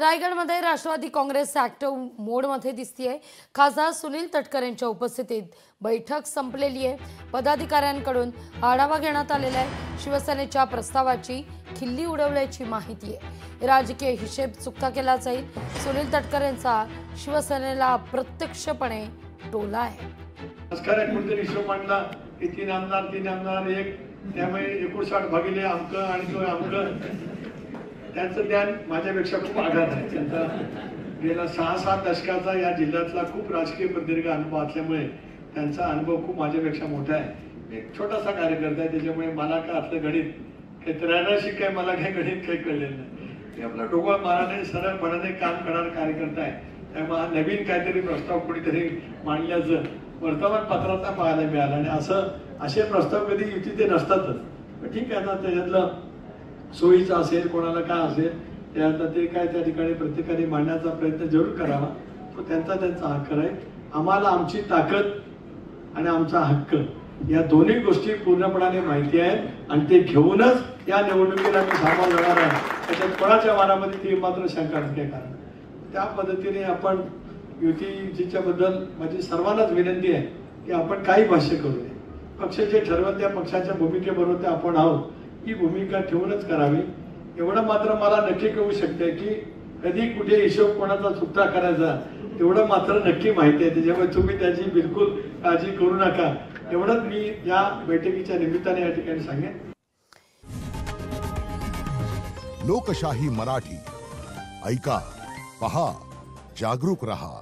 रायगडमध्ये राष्ट्रवादी काँग्रेस ॲक्टिव्ह मोडमध्ये दिसतीये। खासदार सुनील तटकरे यांच्या उपस्थितीत बैठक संपलेली आहे। पदाधिकाऱ्यांकडून आढावा घेण्यात आलेला आहे। शिवसेनेच्या प्रस्तावाची खिल्ली उडवल्याची माहिती आहे। राजकीय हिशेब चुकता केला जाईल, सुनील तटकरे यांचा शिवसेनेला अप्रत्यक्षपणे टोला आहे। कुठेतरी हिशोब मांडला की तीन आमदार एक, त्यामुळे 59 भागिले अंक आणि तो अंक त्यांचं ज्ञान माझ्यापेक्षा खूप आघात आहे। त्यांचा गेल्या 6-7 दशकाचा या जिल्ह्यातला खूप राजकीय प्रदीर्घ अनुभव असल्यामुळे त्यांचा अनुभव खूप माझ्यापेक्षा मोठा आहे। एक छोटासा कार्यकर्ता आहे, त्याच्यामुळे मला काय असलं गणित काही त्र्याण्णव काय मला काही गणित काही कळलेलं नाही। ते आपला डोकं माराने सरळपणाने काम करणारा कार्यकर्ता आहे। त्यामुळे हा नवीन काहीतरी प्रस्ताव कुणीतरी मांडल्याचं वर्तमानपत्रात पाहायला मिळालं आणि असे प्रस्ताव कधी युती ते नसतातच। ठीक आहे ना, त्याच्यातलं सोयीचं असेल, कोणाला काय असेल त्यातलं ते काय त्या ठिकाणी प्रत्येकाने मांडण्याचा प्रयत्न जरूर करावा, तो त्यांचा हक्क आहे। आम्हाला आमची ताकद आणि आमचा हक्क या दोन्ही गोष्टी पूर्णपणाने माहिती आहेत आणि ते घेऊनच या निवडणुकीला मी सामोरं जाणार आहे। त्याच्यात कोणाच्या मनामध्ये ती मात्र शंका नसते। कारण त्या पद्धतीने आपण युतीच्या बद्दल माझी सर्वांनाच विनंती आहे की आपण काही भाष्य करू नये। पक्ष जे ठरवत त्या पक्षाच्या भूमिकेबरोबर ते आपण आहोत, ही भूमिका ठेवूनच करावी। एवढं मात्र मला नक्की कळू शकते की कधी कुठे हिशोब कोणाचा चुकता करायचा एवढं मात्र नक्की माहिती आहे। त्याच्यामुळे तुम्ही त्याची बिलकुल काळजी करू नका, एवढंच मी या बैठकीच्या निमित्ताने या ठिकाणी सांगेन। लोकशाही मराठी ऐका, पहा, जागरूक रहा।